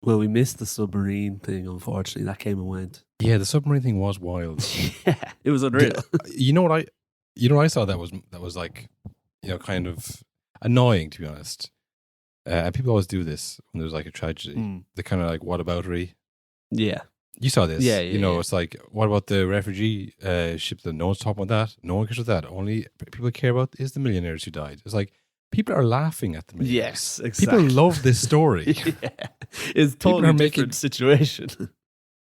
Well, we missed the submarine thing, unfortunately. That came and went. Yeah, the submarine thing was wild. Yeah, it was unreal. You know what I saw that was like, kind of annoying, to be honest. And people always do this when there's like a tragedy. They kind of like whataboutery. Yeah. You saw this. Yeah, It's like, what about the refugee ship? That no one's talking about that. No one cares about that. Only people care about is the millionaires who died. It's like, people are laughing at the millionaires. Yes, exactly. People love this story. Yeah. It's totally a different situation.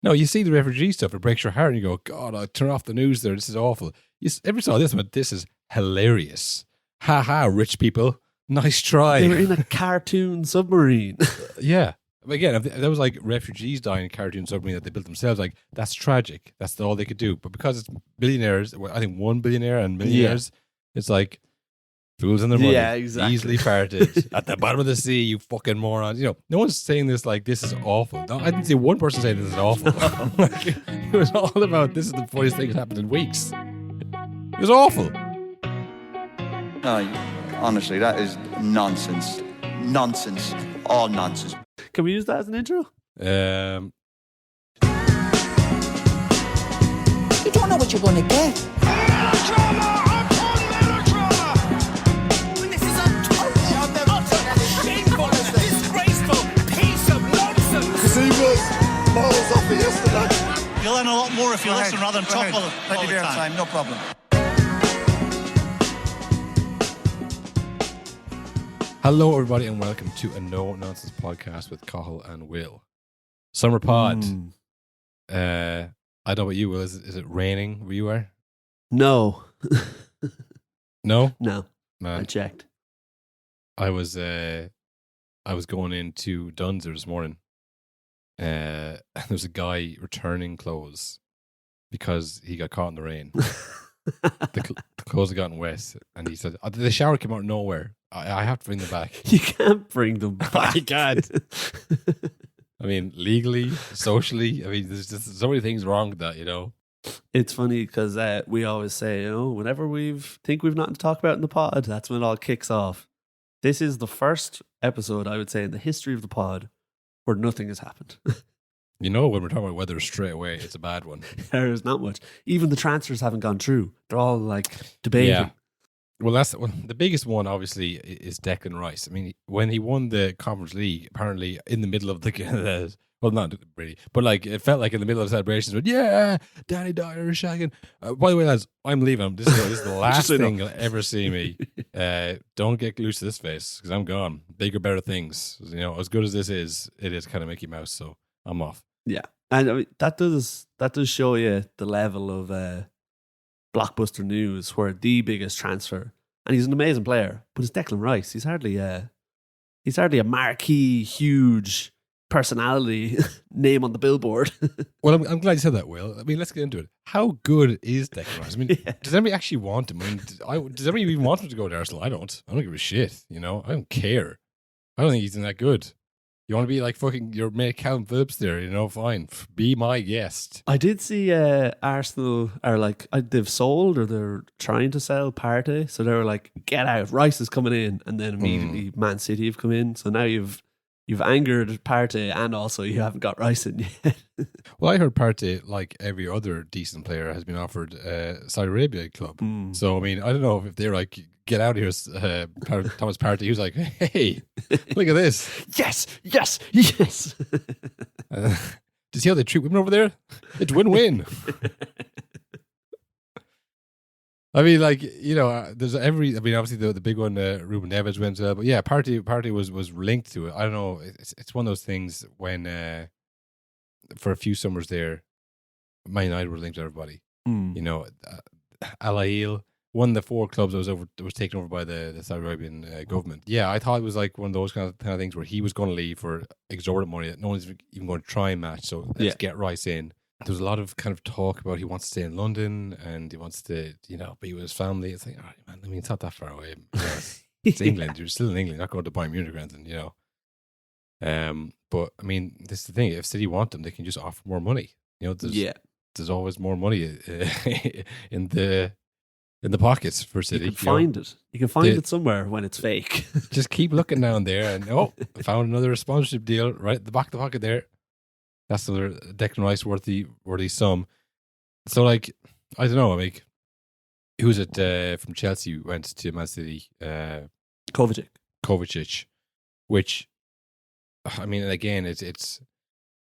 No, you see the refugee stuff, it breaks your heart, and you go, God, I'll turn off the news there. This is awful. You ever saw this, but this is hilarious. Ha ha, rich people. Nice try. They were in a cartoon submarine. Yeah. Again, if there was like refugees dying in a cartoon submarine that they built themselves, like, that's tragic. That's all they could do. But because it's billionaires, I think one billionaire and millionaires, it's like, fools in their money. Yeah, exactly. Easily farted at the bottom of the sea, you fucking morons. No one's saying this like this is awful. No, I didn't see one person say this is awful. It was all about this is the funniest thing that's happened in weeks. It was awful. No, honestly, that is nonsense. Nonsense. All nonsense. Can we use that as an intro? You don't know what you're going to get. This is utterly shameful and disgraceful piece of nonsense. Because he was miles off it yesterday. You'll learn a lot more if you listen rather than talk all Plenty the of time. time, no problem. Hello, everybody, and welcome to a No Nonsense podcast with Cahill and Will. Summer pod. I don't know about you, Will. Is it raining where you are? No. No? No. Man, I checked. I was going into Dunzer this morning. And there's a guy returning clothes because he got caught in the rain. The clothes had gotten wet, and he said, the shower came out of nowhere. I have to bring them back. You can't bring them back. I can't. I mean, legally, socially, there's just so many things wrong with that, It's funny because we always say, whenever think we've nothing to talk about in the pod, that's when it all kicks off. This is the first episode, I would say, in the history of the pod where nothing has happened. When we're talking about weather straight away, it's a bad one. There is not much. Even the transfers haven't gone through. They're all like debating. Yeah. Well, the biggest one, obviously, is Declan Rice. I mean, when he won the Conference League, apparently in the middle of the well, not really, but like it felt like in the middle of the celebrations, but yeah, Danny Dyer is shagging. By the way, lads, I'm leaving. This is the last thing you'll ever see me. Don't get loose to this face because I'm gone. Bigger, better things. As good as this is, it is kind of Mickey Mouse. So I'm off. Yeah, and that does show you the level of blockbuster news where the biggest transfer, and he's an amazing player, but it's Declan Rice. He's hardly a marquee, huge personality name on the billboard. Well, I'm glad you said that, Will. I mean, let's get into it. How good is Declan Rice? I mean, does anybody actually want him? I mean, does anybody even want him to go to Arsenal? I don't give a shit. I don't care. I don't think he's that good. You want to be like fucking your mate Calvin Phillips there, fine. Be my guest. I did see Arsenal are like, they've sold or they're trying to sell Partey. So they were like, get out, Rice is coming in. And then immediately Man City have come in. So now you've angered Partey and also you haven't got Rice in yet. Well, I heard Partey, like every other decent player, has been offered Saudi Arabia club. So, I mean, I don't know if they're like, get out of here, Thomas Partey. He was like, hey, look at this. Yes. Do you see how they treat women over there? It's win-win. I mean, like, there's obviously the big one, Ruben Neves went well, but yeah, Partey was linked to it. I don't know. It's one of those things when, for a few summers there, Man United were linked to everybody. Al Ahly, one of the four clubs that was taken over by the Saudi Arabian government. Yeah, I thought it was like one of those kind of things where he was going to leave for exorbitant money that no one's even going to try and match. So let's get Rice in. There was a lot of kind of talk about he wants to stay in London and he wants to, be with his family. It's like, all right, man, I mean, it's not that far away. It's England. You're still in England. You're not going to Bayern Munich or anything, But, I mean, this is the thing. If City want them, they can just offer more money. There's always more money in the in the pockets for City. You can find it. You can find it somewhere when it's fake. Just keep looking down there, and I found another sponsorship deal right at the back of the pocket there. That's another Declan Rice worthy sum. So, like, I don't know. Like, who was it from Chelsea went to Man City? Kovacic, which, I mean, again, it's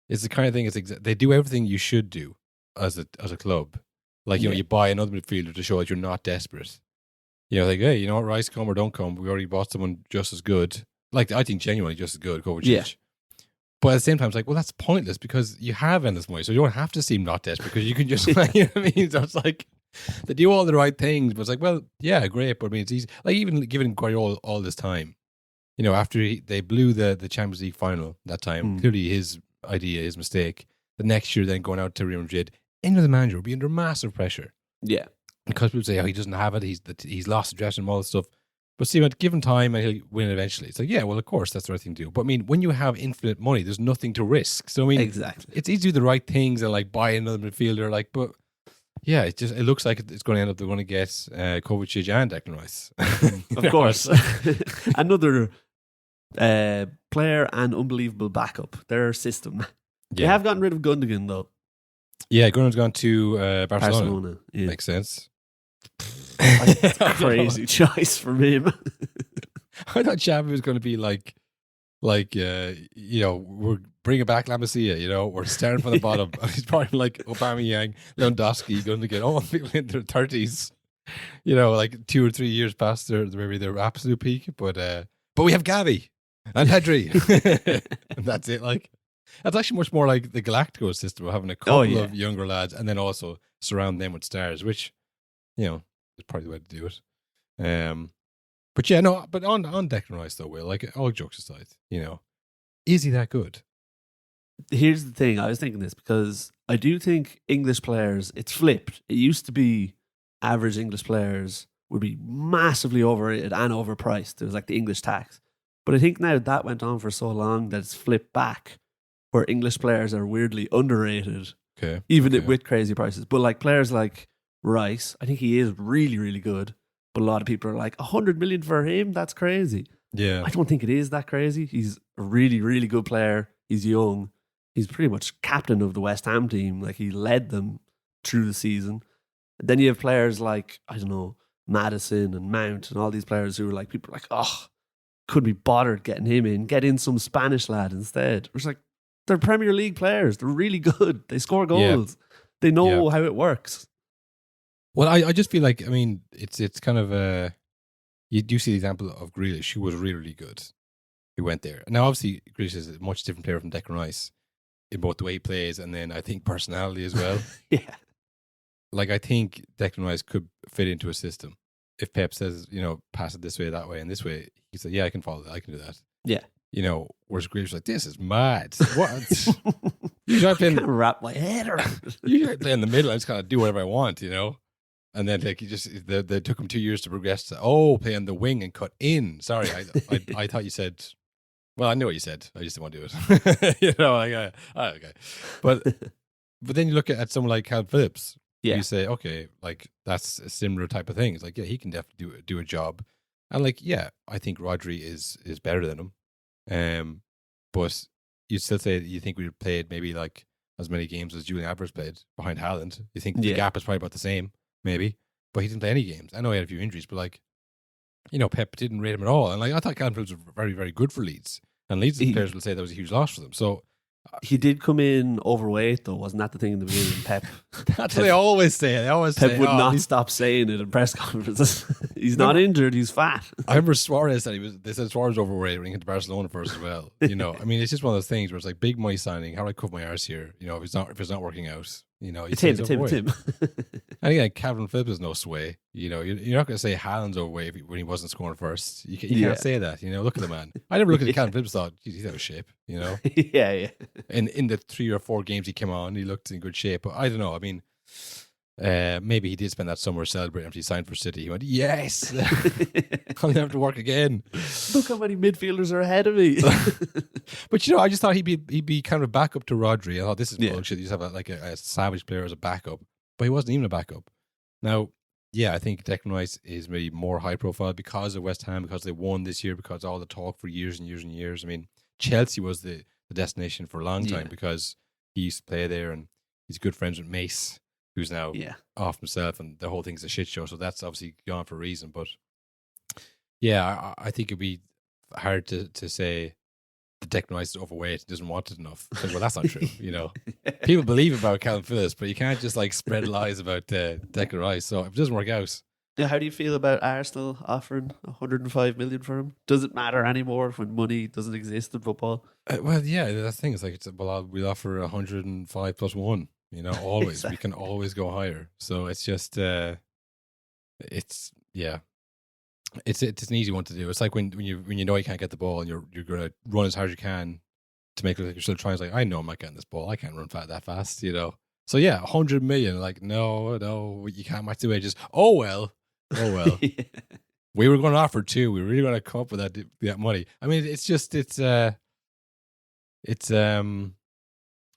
the kind of thing. They do everything you should do as a club. Like, you know, you buy another midfielder to show that you're not desperate. You know, like, hey, you know what, Rice, come or don't come, we already bought someone just as good. Like, I think genuinely just as good, Kovacic. Yeah. But at the same time, it's like, well, that's pointless because you have endless money, so you don't have to seem not desperate because you can just, you know what I mean? So it's like, they do all the right things, but it's like, well, yeah, great, but I mean, it's easy. Like, even giving Guardiola all this time, you know, after they blew the Champions League final that time, clearly his idea, his mistake, the next year then going out to Real Madrid, into the manager will be under massive pressure. Yeah. Because people say, oh, he doesn't have it, he's lost the dressing room, all this stuff. But see, given time and he'll win eventually. It's like, yeah, well, of course, that's the right thing to do. But I mean, when you have infinite money, there's nothing to risk. So I mean, exactly, it's easy to do the right things and like buy another midfielder. Like, but yeah, it looks like it's going to end up they're going to get Kovacic and Declan Rice. Of course, another player and unbelievable backup. Their system. Yeah. They have gotten rid of Gundogan though. Yeah, Gundogan's gone to Barcelona. Yeah. Makes sense. That's a crazy choice for him. I thought Xavi was going to be like you know, we're bringing back La Masia, you know, we're starting from the bottom. He's probably like Aubameyang, Lewandowski, going to get all people in their 30s, you know, like 2 or 3 years past their absolute peak. But we have Gavi and Pedri, and that's it. Like, that's actually much more like the Galacticos system of having a couple of younger lads and then also surround them with stars, which, you know, is probably the way to do it. But yeah, no, but on Declan Rice though, Will, like, all jokes aside, you know, is he that good? Here's the thing, I was thinking this because I do think English players, it's flipped. It used to be average English players would be massively overrated and overpriced. It was like the English tax. But I think now that went on for so long that it's flipped back, where English players are weirdly underrated, even with crazy prices. But like players like Rice, I think he is really, really good. But a lot of people are like, 100 million for him? That's crazy. Yeah. I don't think it is that crazy. He's a really, really good player. He's young. He's pretty much captain of the West Ham team. Like, he led them through the season. And then you have players like, I don't know, Maddison and Mount and all these players who are like, people are like, oh, couldn't be bothered getting him in. Get in some Spanish lad instead. It's like, they're Premier League players. They're really good. They score goals. Yeah. They know how it works. Well, I just feel like, I mean, it's kind of you do see the example of Grealish, who was really, really good, who went there. Now, obviously, Grealish is a much different player from Declan Rice in both the way he plays and then I think personality as well. Yeah. Like, I think Declan Rice could fit into a system. If Pep says, you know, pass it this way, that way, and this way, he said, yeah, I can follow that. I can do that. Yeah. You know, whereas Grealish like, this is mad. What? Usually I can't wrap my head around it. Usually I play in the middle. I just kind of do whatever I want, you know? And then like they took him 2 years to progress to play on the wing and cut in. Sorry, I thought you said. Well, I knew what you said. I just didn't want to do it. You know, like okay. But then you look at someone like Cal Phillips. Yeah. You say, okay, like that's a similar type of thing. It's like, yeah, he can definitely do a job. And like, yeah, I think Rodri is better than him. But you still say you think we played maybe like as many games as Julian Alvarez played behind Haaland. You think the gap is probably about the same. Maybe, but he didn't play any games. I know he had a few injuries, but like, you know, Pep didn't rate him at all. And like, I thought Callum Phillips was very, very good for Leeds. And Leeds players will say that was a huge loss for them. So he did come in overweight, though. Wasn't that the thing in the beginning? Pep. That's what they always say. They always Pep say, would not stop saying it in press conferences. He's not injured. He's fat. I remember Suarez said they said Suarez was overweight when he came to Barcelona first as well. You know, I mean, it's just one of those things where it's like big money signing. How do I cut my arse here? You know, if it's not working out. You know, it's him. And again, Calvin Phillips has no sway. You know, you're not going to say Haaland's overweight when he wasn't scoring first. You can't say that. You know, look at the man. I never looked at Calvin Phillips and thought, geez, he's out of shape. You know, yeah. And in the 3 or 4 games he came on, he looked in good shape. But I don't know. I mean, maybe he did spend that summer celebrating after he signed for City. He went, yes, I'll never have to work again. Look how many midfielders are ahead of me. But you know, I just thought he'd be kind of a backup to Rodri. I thought this is bullshit. You just have a savage player as a backup, but he wasn't even a backup. Now Yeah, I think Declan Rice is maybe more high profile because of West Ham, because they won this year, because all the talk for years and years and years. I mean, Chelsea was the destination for a long time because he used to play there and he's good friends with Mace, who's now off himself, and the whole thing's a shit show. So that's obviously gone for a reason. But yeah, I think it'd be hard to say that Declan Rice is overweight and doesn't want it enough. Well, that's not true. People believe about Calvin Phillips, but you can't just like spread lies about Declan Rice. So if it doesn't work out. Yeah, how do you feel about Arsenal offering 105 million for him? Does it matter anymore when money doesn't exist in football? Well, yeah, that's the thing. It's like, we'll offer 105 plus one. Always. Exactly. We can always go higher. So it's just, it's an easy one to do. It's like when you know you can't get the ball and you're going to run as hard as you can to make it look like you're still trying. It's like, I know I'm not getting this ball. I can't run that fast, So yeah, 100 million. Like, no, you can't match the wages. Oh well. We were going to offer 2. We were really going to come up with that money. I mean, it's one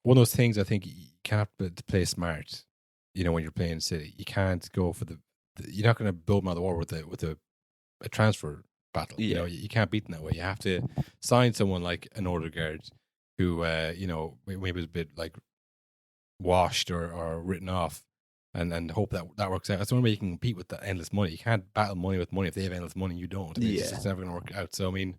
of those things. I think you have to play smart. When you're playing City, you can't go for you're not going to build them out of the war with a transfer battle. Yeah. You can't beat them that way. You have to sign someone like an Odegaard who, maybe was a bit like washed or written off, and hope that works out. That's the only way you can compete with the endless money. You can't battle money with money if they have endless money and you don't. It's never going to work out. So I mean,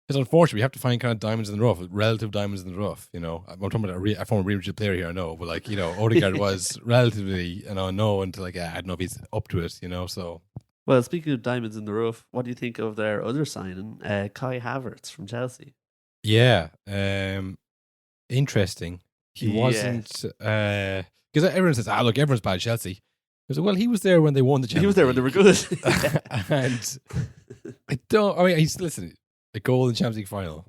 it's unfortunate. We have to find kind of diamonds in the rough, relative diamonds in the rough. I'm talking about a former Real Madrid player here. I know, but like Odegaard was relatively unknown to like I don't know if he's up to it. So. Well, speaking of diamonds in the rough, what do you think of their other signing, Kai Havertz from Chelsea? Yeah, interesting. He wasn't because everyone says, look, everyone's bad at Chelsea. Well, he was there when they won the Champions League. He was there when they were good. And he's listen, a goal in the Champions League final,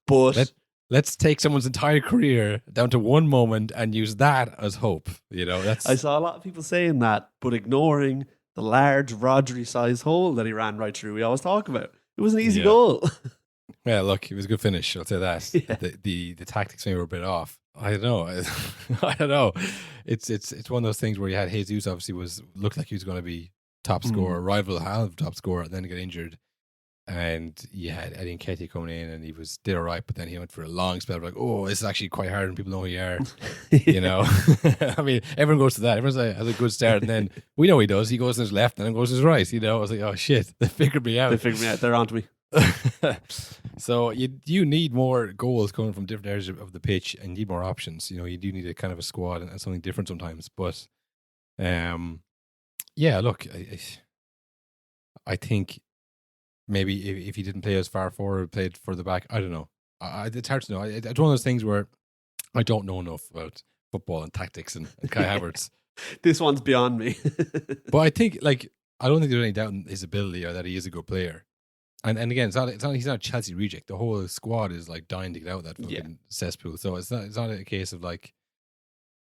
But let's take someone's entire career down to one moment and use that as hope. I saw a lot of people saying that, but ignoring the large Rodri-sized hole that he ran right through. We always talk about. It was an easy goal. Yeah, look, it was a good finish. I'll say that. Yeah. The tactics maybe were a bit off. I don't know. I don't know. It's one of those things where you had Jesus obviously looked like he was going to be top scorer, rival half top scorer, and then get injured. And you had Eddie Nketiah coming in, and he did all right, but then he went for a long spell. Like, this is actually quite hard, and people know who you are. I mean, everyone goes to that. Everyone's like, has a good start, and then we know he does. He goes to his left, and then goes to his right. I was like, oh shit, they figured me out. They're onto me. So you need more goals coming from different areas of the pitch, and you need more options. You do need a kind of a squad and something different sometimes. But, yeah, look, I think maybe if he didn't play as far forward, played further back, I don't know. It's hard to know. It's one of those things where I don't know enough about football and tactics and Kai Havertz. This one's beyond me. But I think, I don't think there's any doubt in his ability or that he is a good player. And again, it's not he's not a Chelsea reject. The whole squad is like dying to get out of that fucking cesspool. So it's not a case of like,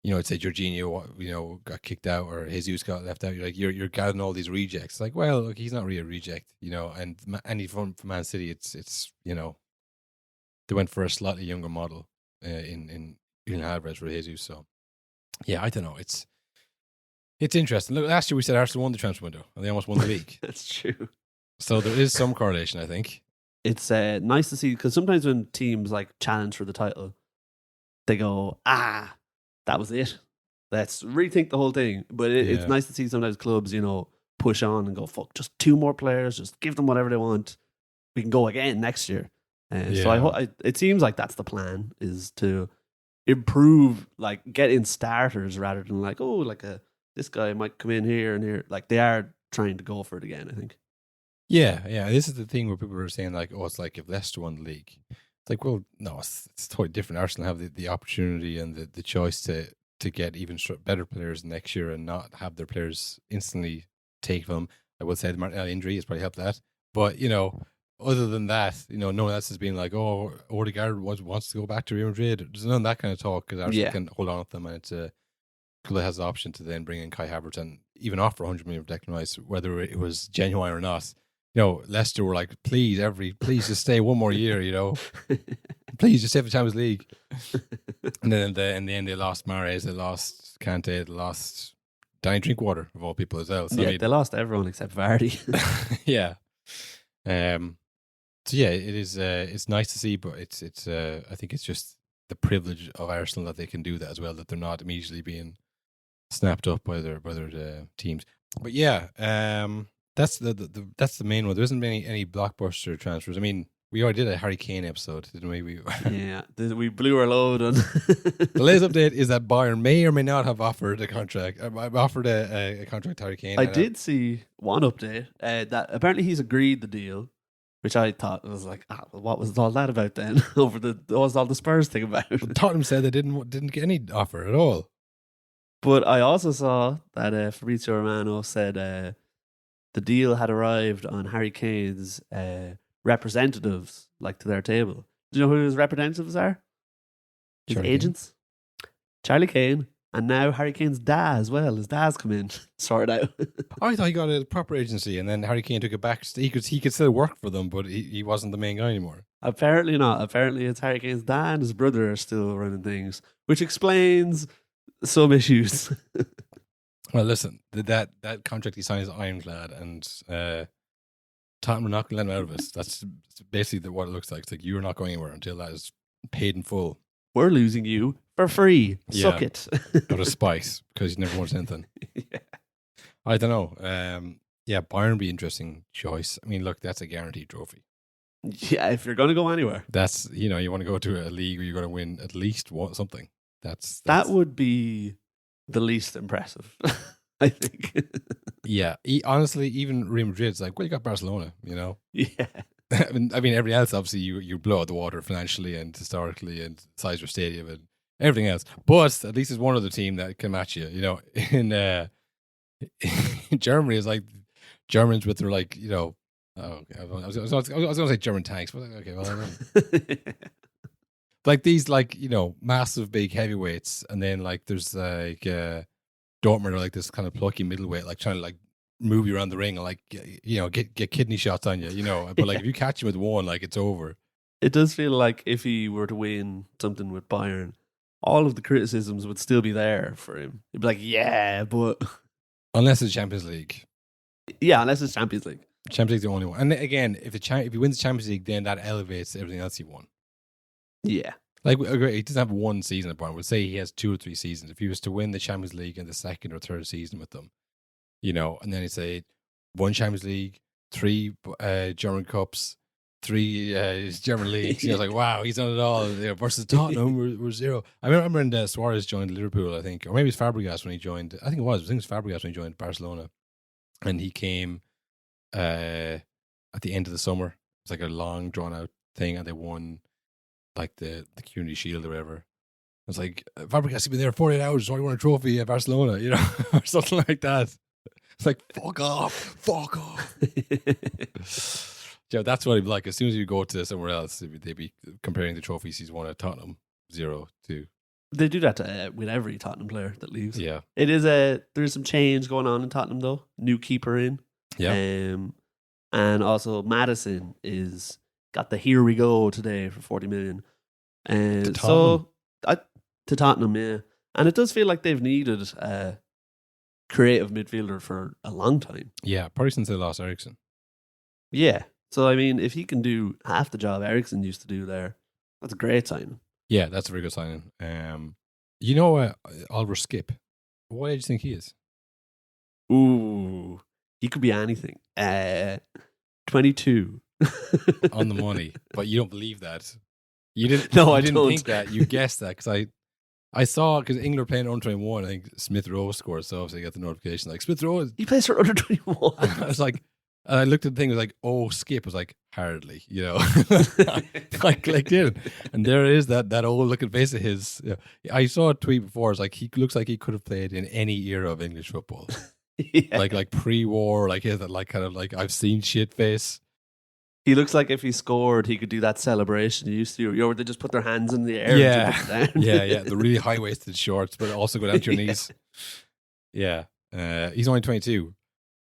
it's say Jorginho, got kicked out or Jesus got left out. You're like, you're gathering all these rejects. Like, well, look, he's not really a reject, and Andy from Man City, it's they went for a slightly younger model in Havertz for Jesus. So yeah, I don't know. It's interesting. Look, last year we said Arsenal won the transfer window and they almost won the league. That's true. So there is some correlation, I think. It's nice to see, because sometimes when teams like challenge for the title, they go, that was it. Let's rethink the whole thing. But it's nice to see sometimes clubs, push on and go, fuck, just 2 more players, just give them whatever they want. We can go again next year. So it seems like that's the plan, is to improve, like get in starters rather than like, this guy might come in here and here. Like they are trying to go for it again, I think. Yeah. This is the thing where people are saying like, it's like if Leicester won the league. It's like, well, no, it's totally different. Arsenal have the opportunity and the choice to get even better players next year and not have their players instantly take them. I will say the Martinelli injury has probably helped that. But, other than that, no one else has been like, Odegaard wants to go back to Real Madrid. There's none of that kind of talk because Arsenal can hold on with them, and it's a club that has the option to then bring in Kai Havertz and even offer 100 million for Declan Rice, whether it was genuine or not. Leicester were like, please just stay one more year, please just save the Champions League. And then in the end, they lost Mahrez, they lost Kante, they lost Danny Drinkwater of all people as well. So, yeah, I mean, they lost everyone except Vardy. yeah. So yeah, it is. It's nice to see, but it's. I think it's just the privilege of Arsenal that they can do that as well. That they're not immediately being snapped up by their teams. But yeah, that's the main one. There isn't any blockbuster transfers. I mean, we already did a Harry Kane episode, didn't we? Yeah, we blew our load on. The latest update is that Bayern may or may not have offered a contract. Offered a contract to Harry Kane. I did see one update that apparently he's agreed the deal, which I thought was like, what was all that about then? What was all the Spurs thing about? Tottenham said they didn't get any offer at all. But I also saw that Fabrizio Romano said the deal had arrived on Harry Kane's representatives, like to their table. Do you know who his representatives are? His Charlie agents? Charlie Kane. And now Harry Kane's dad as well. His dad's come in, sort out. I thought he got a proper agency, and then Harry Kane took it back. He could still work for them, but he wasn't the main guy anymore. Apparently not. Apparently it's Harry Kane's dad and his brother are still running things, which explains some issues. Well, listen, that contract he signed is ironclad, and Tottenham are not going to let him out of it. That's basically what it looks like. It's like you're not going anywhere until that is paid in full. We're losing you for free. Suck it. Out of spite, because you never want anything. Yeah. I don't know. Yeah, Bayern would be an interesting choice. I mean, look, that's a guaranteed trophy. Yeah, if you're going to go anywhere. That's, you want to go to a league where you're going to win at least something. That would be the least impressive, I think. Yeah. Honestly, even Real Madrid's like, well, you got Barcelona, Yeah. I mean, everything else, obviously, you blow out the water financially and historically and size of your stadium and everything else. But at least there's one other team that can match you. In Germany, it's like Germans with their, like, I was going to say German tanks, but okay, well, I don't know. Like these, like, massive big heavyweights, and then like there's like Dortmund are like this kind of plucky middleweight, like trying to like move you around the ring and like get kidney shots on you, But like if you catch him with one, like it's over. It does feel like if he were to win something with Bayern, all of the criticisms would still be there for him. He'd be like, yeah, but unless it's Champions League. Yeah, unless it's Champions League. Champions League's the only one. And again, if he wins the Champions League, then that elevates everything else he won. Yeah. Like, he doesn't have one season at Bayern. We'll say he has 2 or 3 seasons. If he was to win the Champions League in the second or third season with them, and then he'd say 1 Champions League, 3 German Cups, 3 German leagues. I was like, wow, he's done it all. Versus Tottenham, we're 0. I remember when Suarez joined Liverpool, I think, or maybe it's Fabregas when he joined. I think it was Fabregas when he joined Barcelona, and he came at the end of the summer. It's like a long, drawn out thing, and they won like the Community Shield or whatever. It's like, Fabregas has been there 48 hours, so I won a trophy at Barcelona, or something like that. It's like, fuck off. That's what he'd be like. As soon as you go to somewhere else, they'd be comparing the trophies he's won at Tottenham, 0 to. They do that with every Tottenham player that leaves. Yeah. It is there's some change going on in Tottenham though. New keeper in. Yeah. And also Madison got the here we go today for 40 million. And to Tottenham, yeah. And it does feel like they've needed a creative midfielder for a long time. Yeah, probably since they lost Eriksen. Yeah. So, I mean, if he can do half the job Eriksen used to do there, that's a great sign. Yeah, that's a very good signing. Oliver Skip, what age do you think he is? Ooh, he could be anything. 22. On the money. But you don't believe that. You didn't. No, I I didn't don't. think that. You guessed that because I saw, because England were playing under 21, I think Smith Rowe scored, so obviously I got the notification like, Smith Rowe. He plays for under 21. I was like, I looked at the thing, it was like, oh, Skip. I was like, hardly, I clicked in, and there is that old looking face of his. I saw a tweet before. It's like, he looks like he could have played in any era of English football, Yeah. like pre-war, like he has that like kind of like I've seen shit face. He looks like if he scored, he could do that celebration he used to do. Where they just put their hands in the air Yeah. and jump down. yeah, the really high waisted shorts, but also go down to your knees. Yeah, he's only 22.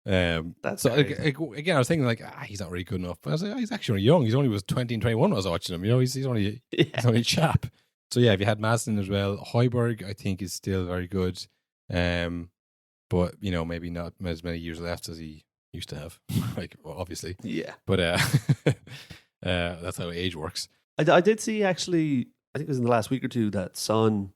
That's so crazy. again, I was thinking like, he's not really good enough. But I was like, he's actually young. He's only was 20 and 21 when I was watching him. He's only a chap. So yeah, if you had Madsen as well, Højbjerg I think is still very good. but maybe not as many years left as he used to have. Obviously, Yeah. but that's how age works. I did see, actually, I think it was in the last week or two, that Son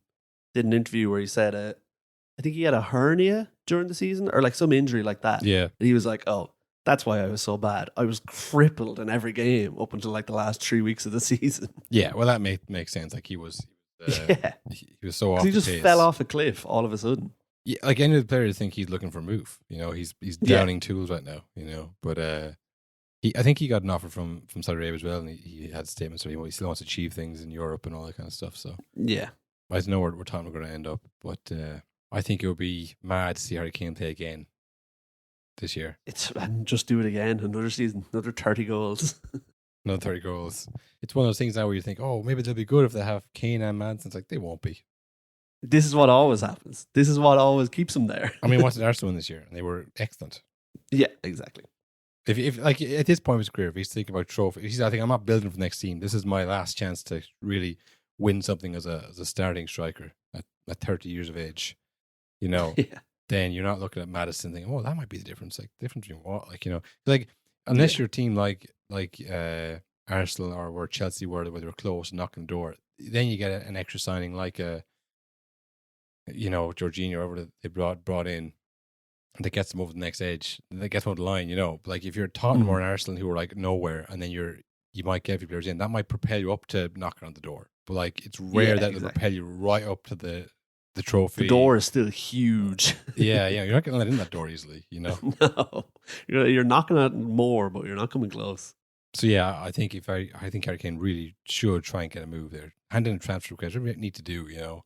did an interview where he said, I think he had a hernia during the season or like some injury like that. Yeah, And he was like, oh, that's why I was so bad. I was crippled in every game up until like the last 3 weeks of the season. yeah. Well, that makes sense. Like he was he was so off. He just the pace. fell off a cliff all of a sudden. Yeah, like any of the players think he's looking for a move. He's downing tools right now. But I think he got an offer from Saudi Arabia as well, and he had statements where he still wants to achieve things in Europe and all that kind of stuff. So Yeah. I don't know where Tottenham are going to end up, but I think it would be mad to see Harry Kane play again this year. And just do it again. Another season, another 30 goals. Another 30 goals. It's one of those things now where you think, oh, maybe they'll be good if they have Kane and Manson. It's like, they won't be. This is what always happens. This is what always keeps them there. I mean, what did Arsenal win this year? And they were excellent. Yeah, exactly. If like at this point of his career, if he's thinking about trophy, he's I think I'm not building for the next team. This is my last chance to really win something as a starting striker at 30 years of age. Yeah. Then you're not looking at Maddison thinking, oh, that might be the difference. Like difference between what, like unless your team like Arsenal or where Chelsea were, where they were close and knocking the door, then you get an extra signing like Jorginho or whatever they brought in that gets them over the next edge, that gets them over the line. Like if you're Tottenham or Arsenal who are like nowhere, and then you might get a few players in, that might propel you up to knocking on the door. But like it's rare that it'll propel you right up to the trophy. The door is still huge. yeah, you're not going to let in that door easily, No. You're knocking at more, but you're not coming close. So yeah, I think Harry Kane really should try and get a move there. Hand in a transfer request, whatever you need to do,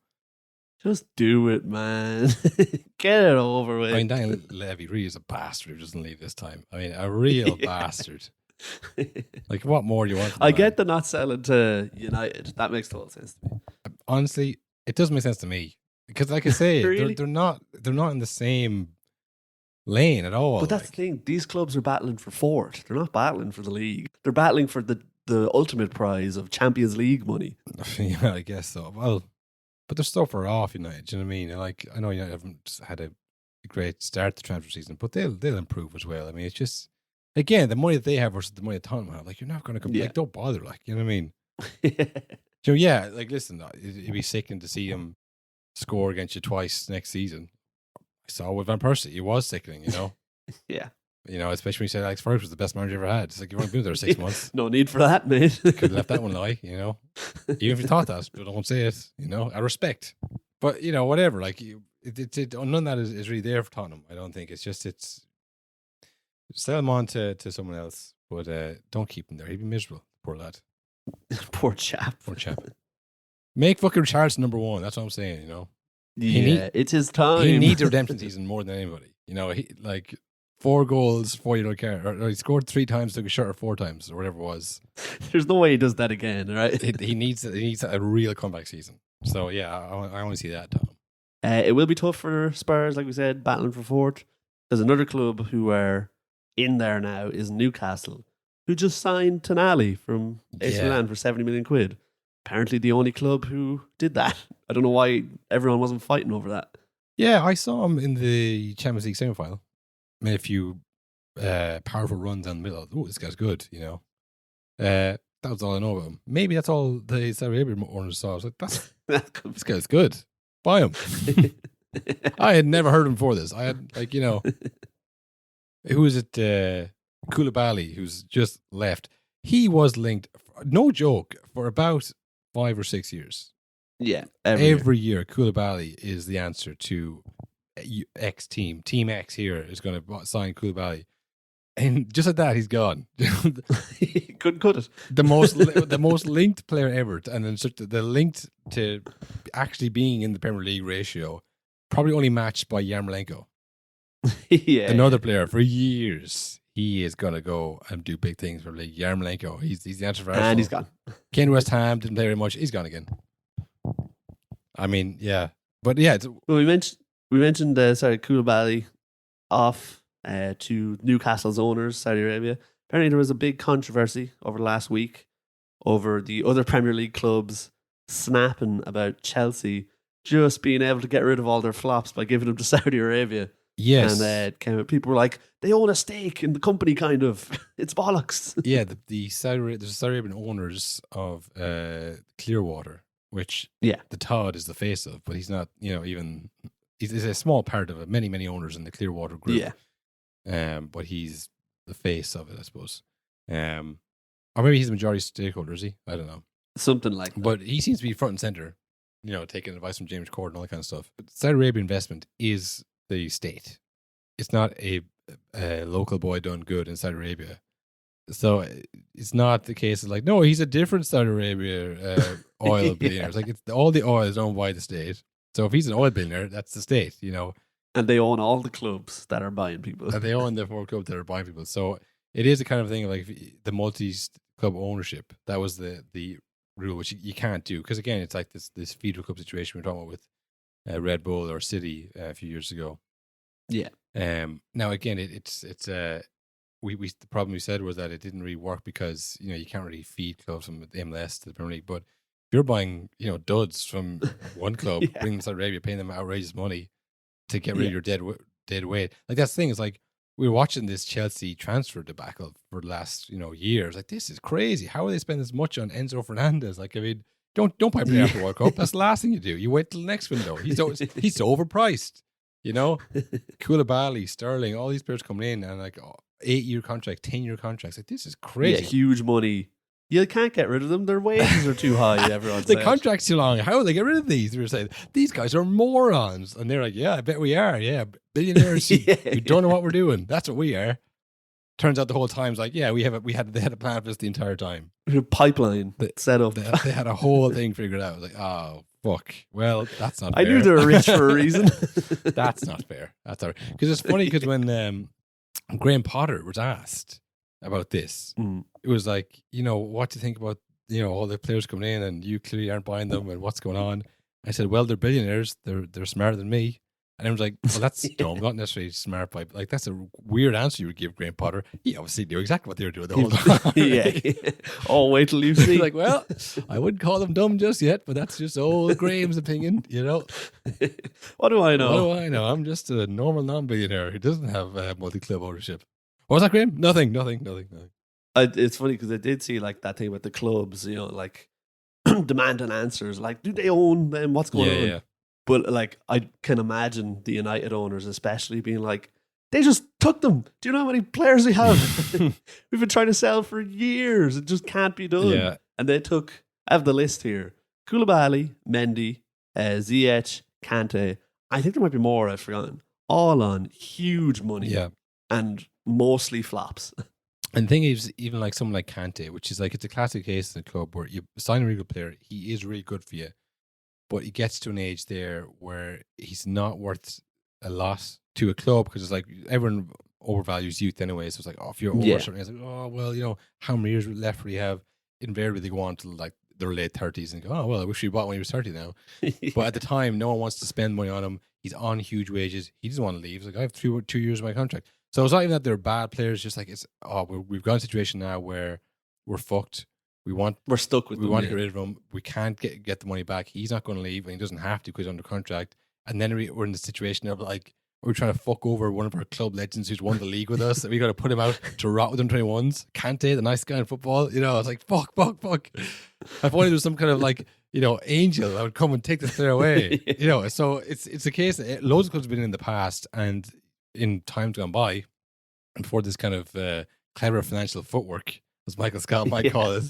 Just do it, man. Get it over with. I mean, Daniel Levy really is a bastard who doesn't leave this time. I mean, a real bastard. Like, what more do you want? I get the not selling to United. That makes total sense to me. Honestly, it doesn't make sense to me because, like I say, Really? they're not in the same lane at all. But that's the thing. These clubs are battling for fourth. They're not battling for the league. They're battling for the ultimate prize of Champions League money. Yeah, I guess so. Well, but they're so far off, United. Do you know what I mean? Like, I know United haven't had a great start to the transfer season, but they'll improve as well. I mean, it's just, again, the money that they have versus the money that Tottenham have. Like, you're not going to compete. Like, don't bother. Like, you know what I mean? So yeah, like, listen, it'd be sickening to see him score against you twice next season. I saw with Van Persie. It was sickening, Yeah. Especially when you say Alex Ferguson was the best manager ever had. It's like, you've only been there 6 months. No need for that, mate. Could have left that one lie, Even if you thought that, but don't say it, I respect. But, whatever, like, none of that is really there for Tottenham. I don't think. It's just, sell him on to someone else, but don't keep him there. He'd be miserable, poor lad. Poor chap. Poor chap. Make fucking Richarlison number one. That's what I'm saying, Yeah, it's his time. He needs a redemption season more than anybody. He like 4 goals, 4 yellow cards. Or he scored 3 times, took a shot 4 times, or whatever it was. There's no way he does that again, right? He needs a real comeback season. So yeah, I want to see that, Tom. It will be tough for Spurs, like we said, battling for fourth. There's another club who are in there now is Newcastle, who just signed Tonali from AC Milan for 70 million quid. Apparently the only club who did that. I don't know why everyone wasn't fighting over that. Yeah, I saw him in the Champions League semi-final. Made a few powerful runs down the middle. Oh, this guy's good, That was all I know about him. Maybe that's all the Saudi Arabia owners saw. I was like, this guy's good. Buy him. I had never heard him before this. I had, like, who is it? Koulibaly, who's just left. He was linked, no joke, for about 5 or 6 years. Yeah. Every year, Koulibaly is the answer to X team. Team X here is going to sign Koulibaly. And just like that, he's gone. Couldn't cut it. The most linked player ever, and then the linked to actually being in the Premier League ratio, probably only matched by Yarmolenko. Yeah. Another player for years. He is going to go and do big things for League. Yarmolenko, he's the answer for Arsenal. And he's gone. Ken West Ham didn't play very much. He's gone again. I mean, yeah. But yeah. Well, we mentioned Koulibaly off to Newcastle's owners, Saudi Arabia. Apparently there was a big controversy over the last week over the other Premier League clubs snapping about Chelsea just being able to get rid of all their flops by giving them to Saudi Arabia. Yes. And people were like, they own a stake in the company, kind of. It's bollocks. Yeah, there's Saudi Arabian owners of Clearwater, which the Todd is the face of, but he's not, he's a small part of it. Many owners in the Clearwater group. Yeah. But he's the face of it, I suppose. Or maybe he's the majority stakeholder, is he? I don't know. Something like that. But he seems to be front and center, taking advice from James Corden and all that kind of stuff. But Saudi Arabia investment is the state. It's not a local boy done good in Saudi Arabia. So it's not the case of like, no, he's a different Saudi Arabia oil billionaire. It's like all the oil is owned by the state. So if he's an oil billionaire, that's the state, And they own all the clubs that are buying people. And they own the 4 clubs that are buying people. So it is a kind of thing of like the multi-club ownership. That was the rule, which you can't do. Because again, it's like this feeder club situation we were talking about with Red Bull or City a few years ago. Yeah. Now again, it's the problem we said was that it didn't really work because you can't really feed clubs from the MLS to the Premier League. But if you're buying duds from one club, bringing them to Saudi Arabia, paying them outrageous money to get rid of your dead weight, like that's the thing. Is like we were watching this Chelsea transfer debacle for the last years. Like this is crazy. How are they spending this much on Enzo Fernandez? Like I mean, don't buy him after World Cup. That's the last thing you do. You wait till the next window. He's so overpriced. Koulibaly, Sterling, all these players coming in and like 8-year contract, 10-year contracts. Like this is crazy. Yeah, huge money. You can't get rid of them. Their wages are too high. Everyone's the contract's too long. How will they get rid of these? We were saying these guys are morons, and they're like, yeah, I bet we are. Yeah, billionaires who don't know what we're doing. That's what we are. Turns out the whole time's like, yeah, they had a plan for this the entire time. Pipeline set up. They had a whole thing figured out. Like, oh fuck. Well, that's not fair. I knew they were rich for a reason. That's not fair. That's all right. Because it's funny because when Graham Potter was asked about this, it was like, what do you think about, all the players coming in and you clearly aren't buying them and what's going on? I said, well, they're billionaires. They're smarter than me. And I was like, well, that's dumb. Not necessarily smart, but like that's a weird answer you would give Graham Potter. He obviously knew exactly what they were doing the whole time. Yeah. Oh, wait till you see. Like, well, I wouldn't call them dumb just yet, but that's just old Graham's opinion, What do I know? What do I know? I'm just a normal non-billionaire who doesn't have multi-club ownership. What was that, Graham? Nothing. It's funny because I did see like that thing with the clubs, like demanding answers. Like, do they own them? What's going on? Yeah. But like, I can imagine the United owners, especially, being like, they just took them. Do you know how many players we have? We've been trying to sell for years. It just can't be done. Yeah. And they took, I have the list here: Koulibaly, Mendy, Ziyech, Kante. I think there might be more I've forgotten. All on huge money. Yeah. And mostly flops. And the thing is, even like someone like Kante, which is like, it's a classic case in a club where you sign a really good player, he is really good for you. But he gets to an age there where he's not worth a lot to a club because it's like everyone overvalues youth anyway. So it's like, oh, if you're over something, it's like, oh, well, how many years left would he have? Invariably, they go on to like their late 30s and go, oh, well, I wish we bought when he was 30 now. But at the time, no one wants to spend money on him. He's on huge wages. He doesn't want to leave. He's like, I have 2 years of my contract. So it's not even that they're bad players. Just like we've got a situation now where we're fucked. We're stuck with them. We want to get rid of him. We can't get the money back. He's not going to leave, and he doesn't have to because he's under contract. And then we're in the situation of like, we're trying to fuck over one of our club legends who's won the league with us. And we got to put him out to rot with them 21s. Kante, the nice guy in football. It's like, fuck. If only there was some kind of like, angel that would come and take this player away. So it's a case that loads of clubs have been in the past and in times gone by, and for this kind of clever financial footwork, as Michael Scott might call it,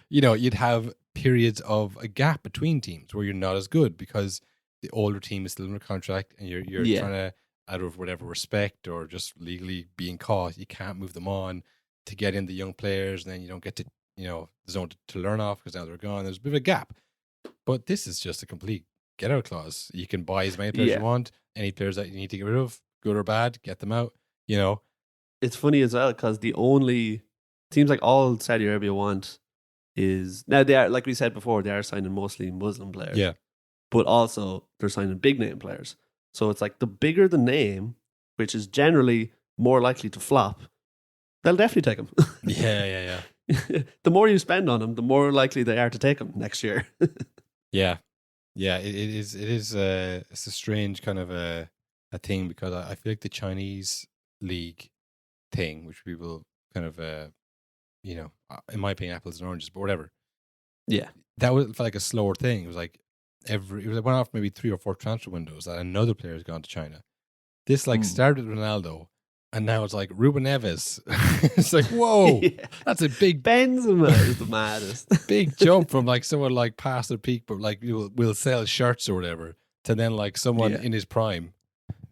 you'd have periods of a gap between teams where you're not as good because the older team is still under contract and you're trying to, out of whatever respect or just legally being caught, you can't move them on to get in the young players, and then you don't get to, the zone to learn off because now they're gone. There's a bit of a gap. But this is just a complete get out clause. You can buy as many players you want. Any players that you need to get rid of, good or bad, get them out, It's funny as well because seems like all Saudi Arabia want is, now they are, like we said before, they are signing mostly Muslim players. Yeah. But also they're signing big name players. So it's like the bigger the name, which is generally more likely to flop, they'll definitely take them. Yeah. The more you spend on them, the more likely they are to take them next year. Yeah. It is. It's a strange kind of a thing because I feel like the Chinese league thing, which people kind of, in my opinion, apples and oranges, but whatever. Yeah. That felt like a slower thing. It was like it went off maybe 3 or 4 transfer windows that another player has gone to China. This started with Ronaldo, and now it's like Ruben Neves. It's like, whoa, that's a big Benzema is the maddest. big jump from like someone like past their peak, but like will sell shirts or whatever, to then like someone in his prime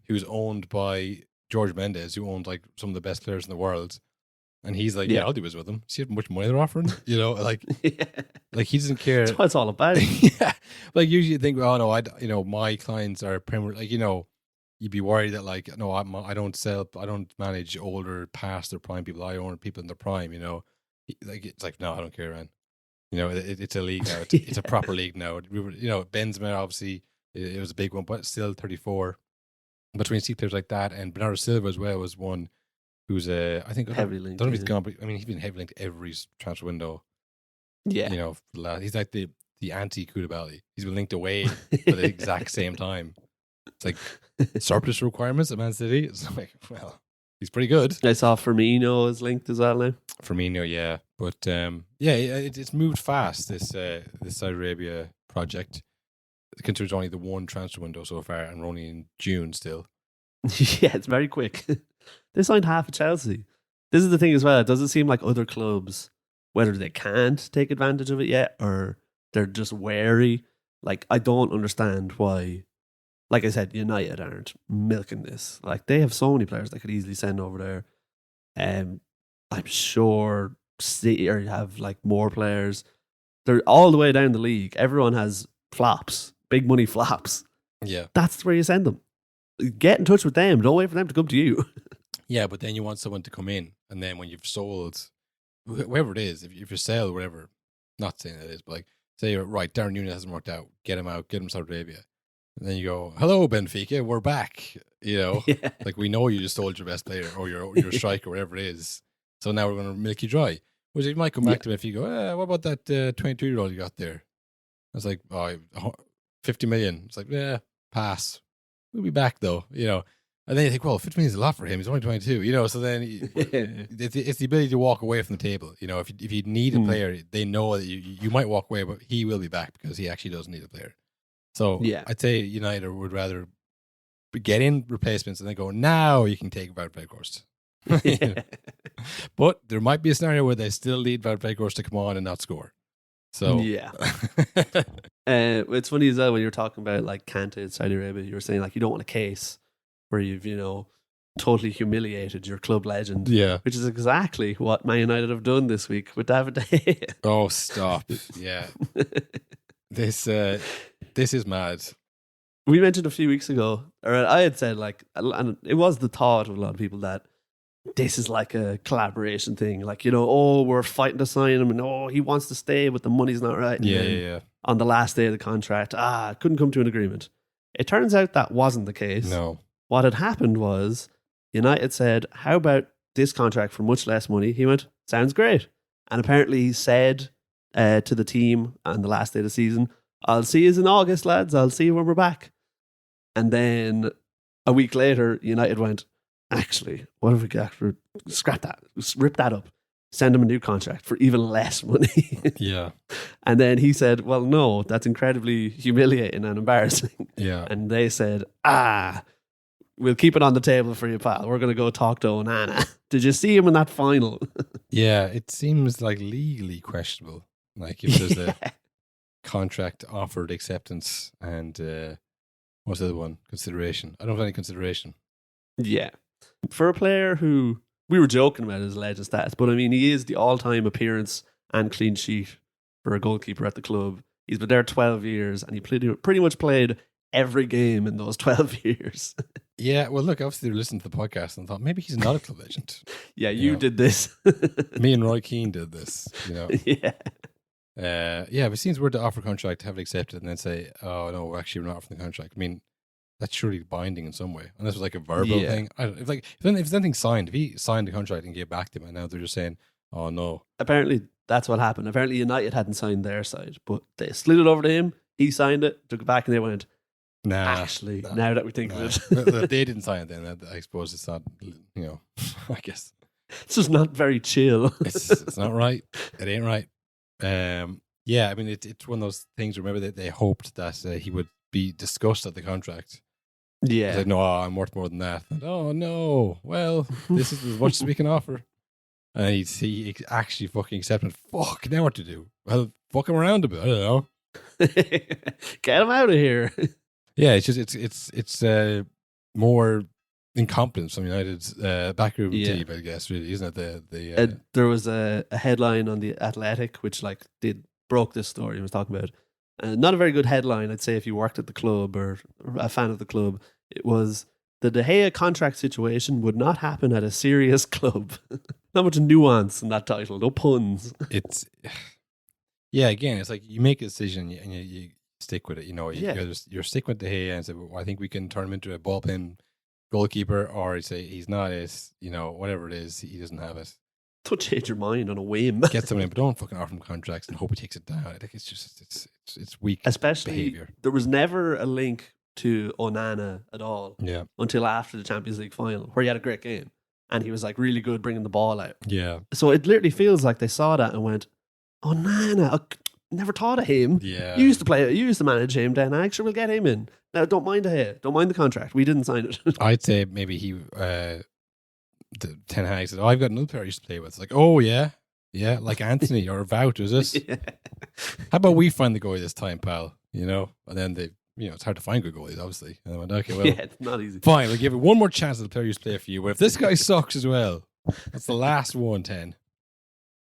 who's owned by George Mendes, who owned like some of the best players in the world. And he's like, I'll do this with them. See how much money they're offering? Like he doesn't care. That's what it's all about. Like usually you think, oh no, my clients are Premier. Like you'd be worried that like, no, I don't manage older, past their prime people. I own people in their prime. Like it's like, no, I don't care, man. It's a league now. It's a proper league now. Benzema obviously it was a big one, but still 34. Between see players like that and Bernardo Silva as well was one. Who's I think heavily linked. I don't know if he's gone, but I mean he's been heavily linked every transfer window. Yeah, he's like the anti Koulibaly. He's been linked away at the exact same time. It's like surplus requirements at Man City. It's like, well, he's pretty good. I saw Firmino is linked as well now. Firmino, yeah, but it's moved fast. This Saudi Arabia project, considers only the one transfer window so far, and we're only in June still. Yeah, it's very quick. They signed half of Chelsea. This is the thing as well. It doesn't seem like other clubs, whether they can't take advantage of it yet or they're just wary. Like, I don't understand why, like I said, United aren't milking this. Like, they have so many players they could easily send over there. I'm sure City have like more players. They're all the way down the league. Everyone has flops, big money flops. Yeah. That's where you send them. Get in touch with them. Don't wait for them to come to you. Yeah, but then you want someone to come in, and then when you've sold, whoever it is, if you sell whatever, not saying it is, but like say right, Darren Núñez hasn't worked out, get him out, get him Saudi Arabia, and then you go, hello Benfica, we're back. Like we know you just sold your best player or your striker, or whatever it is. So now we're going to milk you dry. Which you might come back to me if you go, what about that 22-year-old you got there? I was like, 50 million. It's like, yeah, pass. We'll be back though, And then you think, well, 50 million is a lot for him. He's only 22, So then it's the ability to walk away from the table. If you need a player, they know that you might walk away, but he will be back because he actually doesn't need a player. So I'd say United would rather get in replacements and then go, now you can take Wout Weghorst. But there might be a scenario where they still need Wout Weghorst to come on and not score. So it's funny as well when you're talking about like Kante in Saudi Arabia. You were saying like you don't want a case where you've totally humiliated your club legend. Yeah, which is exactly what Man United have done this week with David De Gea. Oh, stop! Yeah, this is mad. We mentioned a few weeks ago, or I had said like, and it was the thought of a lot of people that this is like a collaboration thing. Like, we're fighting to sign him and he wants to stay, but the money's not right. And yeah. On the last day of the contract, couldn't come to an agreement. It turns out that wasn't the case. No. What had happened was United said, how about this contract for much less money? He went, sounds great. And apparently he said to the team on the last day of the season, I'll see you in August, lads. I'll see you when we're back. And then a week later, United went, actually, what have we got? Scrap that. Rip that up. Send him a new contract for even less money. Yeah. And then he said, well, no, that's incredibly humiliating and embarrassing. Yeah. And they said, we'll keep it on the table for you, pal. We're going to go talk to Onana. Did you see him in that final? Yeah, it seems like legally questionable. Like if there's a contract offered acceptance and what's the other one? Consideration. I don't have any consideration. Yeah. For a player who, we were joking about his legend status, but I mean, he is the all-time appearance and clean sheet for a goalkeeper at the club. He's been there 12 years and he pretty much played every game in those 12 years. Yeah, well, look, obviously they listened to the podcast and thought, maybe he's not a club legend. Yeah, you did this. Me and Roy Keane did this, Yeah. But it seems weird to offer a contract, have it accepted, and then say, oh, no, we're not offering the contract. I mean, that's surely binding in some way. Unless it's like a verbal thing. I don't if there's anything signed, if he signed the contract and gave back to him, and now they're just saying, oh, no. Apparently, that's what happened. Apparently, United hadn't signed their side, but they slid it over to him. He signed it, took it back, and they went, Nah, Actually, now that we think nah. of it, Well, they didn't sign it then. I suppose it's not, I guess. it's just not very chill. It's not right. It ain't right. Yeah, I mean, it's one of those things. Remember that they hoped that he would be discussed at the contract. Yeah. Like, no, I'm worth more than that. And, oh, no. Well, this is as much as we can offer. And he actually fucking accepted. Fuck, now what to do? Well, fuck him around a bit. I don't know. Get him out of here. Yeah, it's just it's more incompetence from United's backroom team, I guess. Really, isn't it? There was a headline on the Athletic which broke this story I was talking about. Not a very good headline, I'd say, if you worked at the club or a fan of the club. It was the De Gea contract situation would not happen at a serious club. Not much nuance in that title, no puns. Again, it's like you make a decision and you stick with it. You're sticking with De Gea and say, well, I think we can turn him into a ballpin goalkeeper, or you say he's not it, whatever it is, he doesn't have it. Don't change your mind on a whim. Get someone in, but don't fucking offer him contracts and hope he takes it down. I think it's just it's weak, especially behavior. There was never a link to Onana at all. Yeah, until after the Champions League final, where he had a great game and he was like really good bringing the ball out. Yeah. So it literally feels like they saw that and went, Onana, I never thought of him. Yeah. You used to manage him, then actually we'll get him in. Now don't mind the contract. We didn't sign it. I'd say maybe he Ten Hag said, "Oh, I've got another player I used to play with." It's like, "Oh yeah, like Anthony or Wout, is this? Yeah. How about we find the goalie this time, pal? And then they, it's hard to find good goalies, obviously. And I went, okay, well, yeah, it's not easy. Fine, we'll give it one more chance to the player who's play for you. But if this guy sucks as well, that's the last 1-10.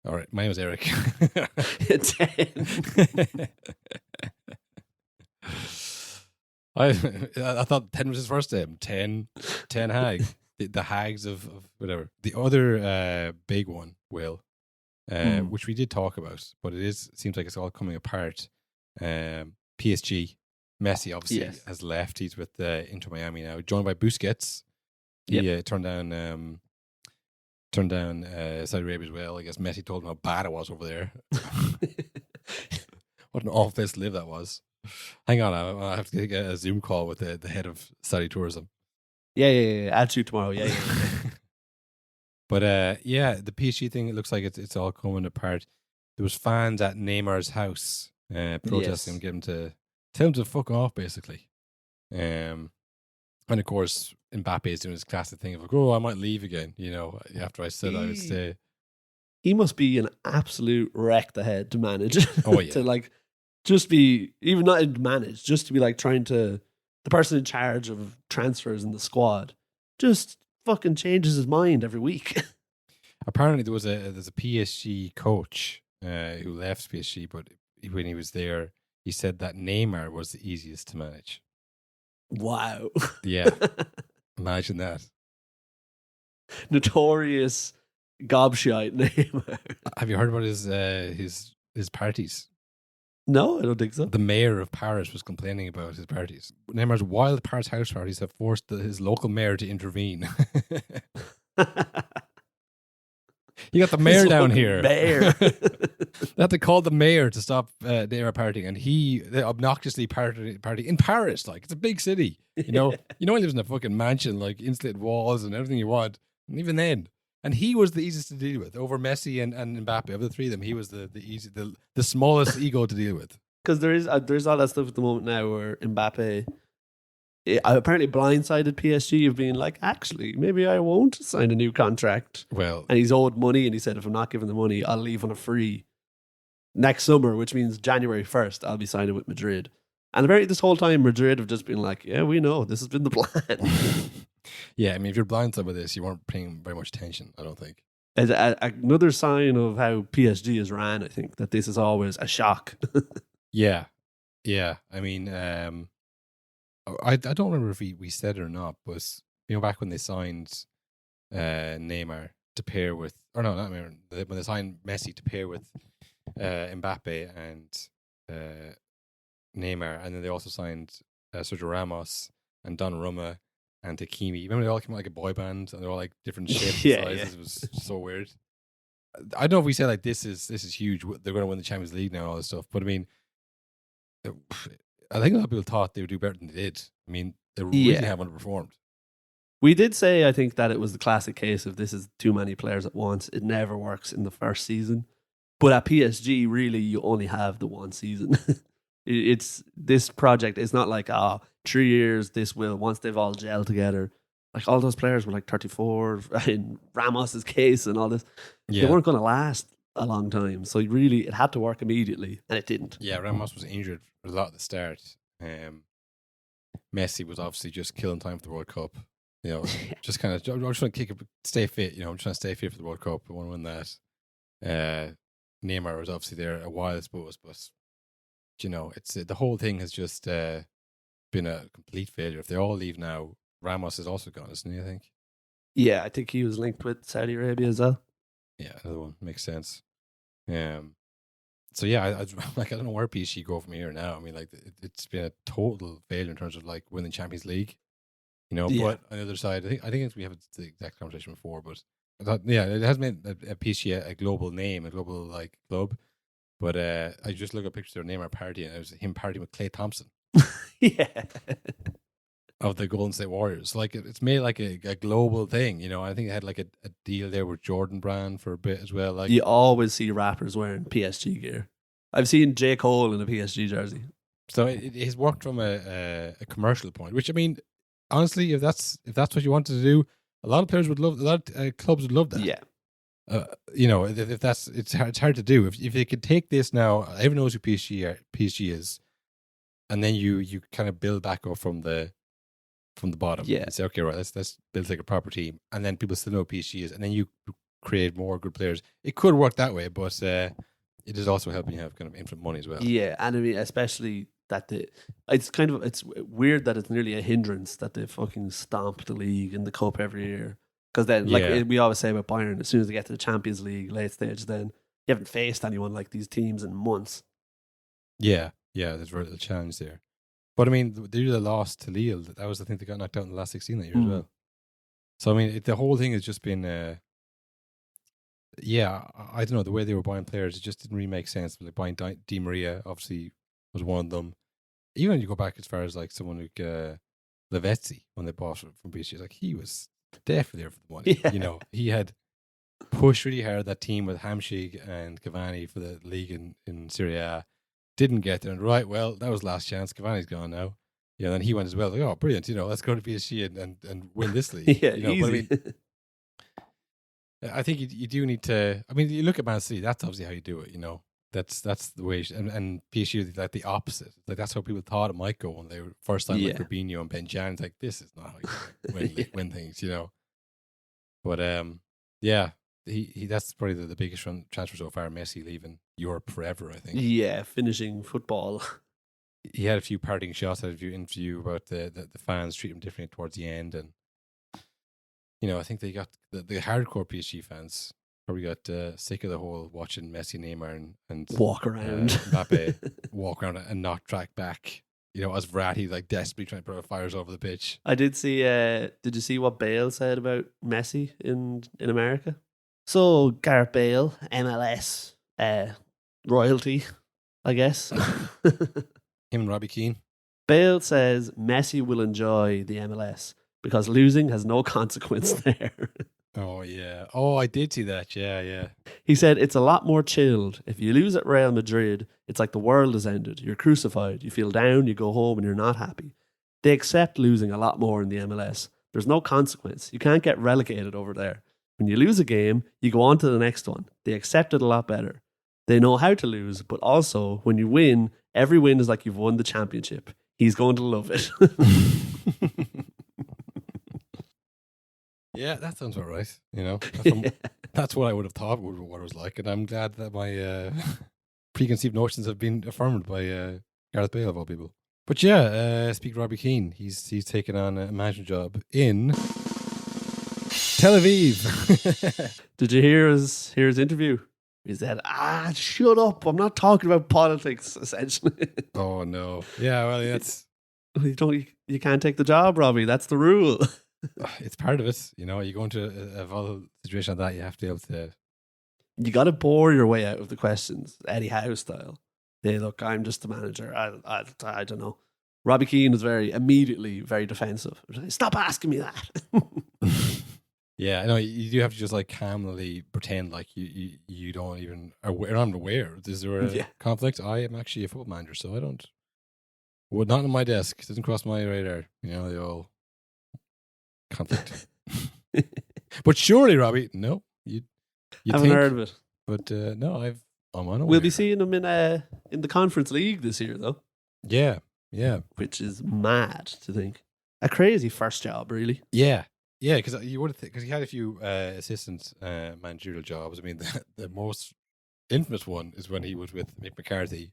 All right, my name is Eric. 10. I thought 10 was his first name. 10 Hag. The Hags of whatever. The other big one, Will, which we did talk about, but it seems like it's all coming apart. PSG, Messi obviously has left. He's with Inter Miami now, joined by Busquets. He turned down Saudi Arabia as well. I guess Messi told him how bad it was over there. What an awful place to live that was. Hang on, I have to take a Zoom call with the head of Saudi tourism. Yeah. I'll shoot tomorrow. Yeah. But the PSG thing, it looks like it's all coming apart. There was fans at Neymar's house protesting him, tell him to fuck off, basically. And of course, Mbappe is doing his classic thing of like, I might leave again, after I said I would stay. He must be an absolute wreck the head to manage. Oh, yeah. To just be, even not to manage, just to be trying to, the person in charge of transfers in the squad just fucking changes his mind every week. Apparently there's a PSG coach who left PSG, but when he was there, he said that Neymar was the easiest to manage. Wow. Yeah. Imagine that. Notorious gobshite Neymar. Have you heard about his parties? No, I don't think so. The mayor of Paris was complaining about his parties. Neymar's wild Paris house parties have forced his local mayor to intervene. You got the mayor down here. Mayor. They had to call the mayor to stop Neymar partying, and he obnoxiously party in Paris. It's a big city. He lives in a fucking mansion, insulated walls and everything you want. And even then, and he was the easiest to deal with over Messi and Mbappe. Of the three of them, he was the smallest ego to deal with. Because there's all that stuff at the moment now where Mbappe apparently blindsided PSG of being like, actually, maybe I won't sign a new contract. Well, and he's owed money, and he said, if I'm not giving the money, I'll leave on a free next summer, which means January 1st, I'll be signing with Madrid. And apparently this whole time, Madrid have just been like, yeah, we know, this has been the plan. Yeah, I mean, if you're blindsided by this, you weren't paying very much attention, I don't think. As another sign of how PSG is ran, I think, that this is always a shock. Yeah. I mean, I don't remember if we said it or not, but back when they signed Neymar to pair with, or no, not Neymar, when they signed Messi to pair with Mbappe and Neymar, and then they also signed Sergio Ramos and Donnarumma and Hakimi. Remember they all came out like a boy band, and they're all different shapes and sizes. Yeah. It was so weird. I don't know if we say this is huge. They're going to win the Champions League now and all this stuff, but I mean, I think a lot of people thought they would do better than they did. I mean, they really Yeah. have underperformed. We did say, I think, that it was the classic case of this is too many players at once. It never works in the first season. But at PSG, really, you only have the one season. It's this project is not like 3 years. This will once they've all gelled together. Like all those players were like 34 in Ramos's case and all this. They Yeah. weren't going to last a long time. So really, it had to work immediately, and it didn't. Yeah, Ramos was injured a lot at the start. Messi was obviously just killing time for the World Cup. You know, just kind of, I'm just trying to stay fit. You know, I'm trying to stay fit for the World Cup. I want to win that. Neymar was obviously there a while, I suppose, but you know, it's the whole thing has just been a complete failure. If they all leave now, Ramos is also gone, isn't he? I think. Yeah, I think he was linked with Saudi Arabia as well. Yeah, another one makes sense. So yeah, I like I don't know where PSG go from here now. I mean, like it's been a total failure in terms of like winning Champions League. You know, Yeah. but on the other side, I think we have the exact conversation before, but I thought, yeah, it has made a PSG a global name, a global like club. But I just look at pictures of Neymar partying, and it was him partying with Klay Thompson Yeah. of the Golden State Warriors. Like it's made like a global thing. You know, I think it had like a deal there with Jordan Brand for a bit as well. Like You always see rappers wearing PSG gear. I've seen J. Cole in a PSG jersey. so it has worked from a commercial point, which I mean, honestly, if that's what you wanted to do, a lot of players would love. A lot of clubs would love that. Yeah. You know, if that's it's hard to do. If they could take this now, everyone knows who PSG is, and then you kind of build back up from the bottom. Yeah. And say, okay, right, let's build like a proper team, and then people still know who PSG is, and then you create more good players. It could work that way, but it is also helping you have kind of infinite money as well. Yeah, and I mean, especially that it's weird that it's nearly a hindrance that they fucking stomp the league and the cup every year. Because then, like Yeah. we always say about Bayern, as soon as they get to the Champions League late stage, then you haven't faced anyone like these teams in months. Yeah, there's very little challenge there. But I mean, they really lost to Lille. That was the thing they got knocked out in the last 16 that year as well. So I mean, the whole thing has just been, I don't know, the way they were buying players, it just didn't really make sense. Like buying Di Maria, obviously, was one of them. Even when you go back as far as like someone like Lavezzi, when they bought from PSG, like he was definitely there for the money. Yeah. You know, he had pushed really hard that team with Hamsik and Cavani for the league in Serie A. Didn't get there. And right, well, that was last chance. Cavani's gone now. Yeah, then he went as well. Like, oh, brilliant. You know, let's go to PSG and win this league. Yeah, you know, easy. but I mean, I think you do need to. I mean, you look at Man City. That's obviously how you do it. You know, that's the way. And PSG is like the opposite. Like that's how people thought it might go when they were first time with Yeah. Fabinho and Benjan. It's like this is not how you Yeah. win things. You know, but yeah, he that's probably the biggest transfer so far. Messi leaving Europe forever. I think. Yeah, finishing football. He had a few parting shots at a few interview about the fans treat him differently towards the end, and you know, I think they got the hardcore PSG fans probably got sick of the whole watching Messi, Neymar, and Walk around. Mbappe walk around and not track back. You know, as Verratti like desperately trying to put fires over the pitch. I did see. Did you see what Bale said about Messi in America? So Gareth Bale, MLS royalty, I guess. Him and Robbie Keane. Bale says Messi will enjoy the MLS because losing has no consequence there. Oh yeah. Oh, I did see that. Yeah. He said it's a lot more chilled. If you lose at Real Madrid, it's like the world has ended. You're crucified. You feel down, you go home, and you're not happy. They accept losing a lot more in the MLS. There's no consequence. You can't get relegated over there. When you lose a game, you go on to the next one. They accept it a lot better. They know how to lose, but also when you win, every win is like you've won the championship. He's going to love it. Yeah, that sounds about right. You know, Yeah. that's what I would have thought what it was like, and I'm glad that my preconceived notions have been affirmed by Gareth Bale of all people. But yeah, speak of Robbie Keane, he's taken on a management job in Tel Aviv. Did you hear his interview? He said, shut up. I'm not talking about politics, essentially. Oh no, yeah, well, that's You can't take the job, Robbie. That's the rule. it's part of it. You know, you go into a volatile situation like that, you have to be able to. You got to bore your way out of the questions, Eddie Howe style. hey, look, I'm just the manager. I don't know. Robbie Keane was immediately very defensive. Stop asking me that. Yeah, I know you do have to just like calmly pretend like you don't even are unaware. Is there a conflict? I am actually a football manager, so I don't. Well, not on my desk. It doesn't cross my radar. You know, the old conflict. But surely, Robbie, no, you haven't heard of it. But no, I'm unaware. We'll be seeing him in the Conference League this year, though. Yeah, which is mad to think. A crazy first job, really. Yeah, because you would because he had a few assistant managerial jobs. I mean, the most infamous one is when he was with Mick McCarthy,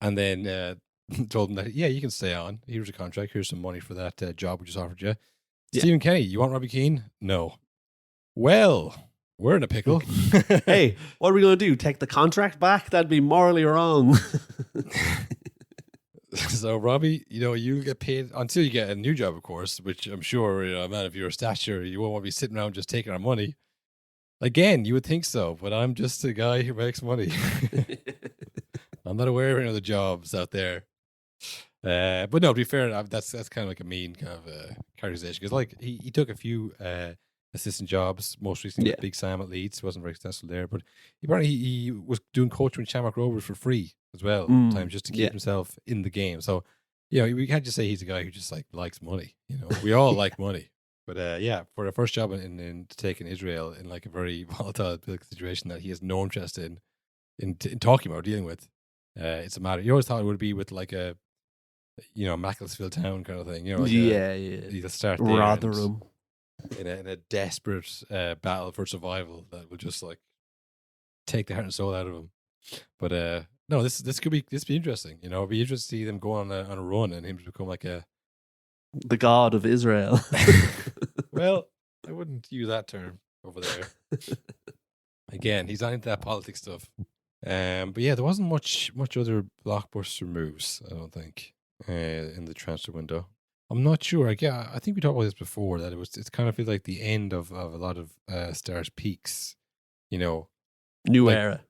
and then told him that you can stay on. Here's a contract. Here's some money for that job we just offered you. Yeah. Stephen Kenny, you want Robbie Keane? No. Well, we're in a pickle. Hey, what are we going to do? Take the contract back? That'd be morally wrong. So, Robbie, you'll get paid until you get a new job, of course, which I'm sure, a man of your stature, you won't want to be sitting around just taking our money. Again, you would think so, but I'm just a guy who makes money. I'm not aware of any other jobs out there. But no, to be fair, that's kind of like a mean kind of characterization, because like he took a few assistant jobs, most recently with Big Sam at Leeds. Wasn't very successful there, but apparently he was doing coaching with Shamrock Rovers for free as well, sometimes just to keep himself in the game. So, we can't just say he's a guy who just like likes money. We all like money. But for a first job in to take in Israel in like a very volatile political situation that he has no interest in talking about or dealing with, it's a matter. You always thought it would be with like a Macclesfield Town kind of thing. He'll start there Rotherham in a desperate battle for survival that will just like take the heart and soul out of him. But no, this could be interesting. It'd be interesting to see them go on a run and him to become like the god of Israel. Well, I wouldn't use that term over there. Again, he's not into that politics stuff. But yeah, there wasn't much other blockbuster moves, I don't think, in the transfer window. I'm not sure. I think we talked about this before, that it's kind of feels like the end of a lot of stars' peaks. New era.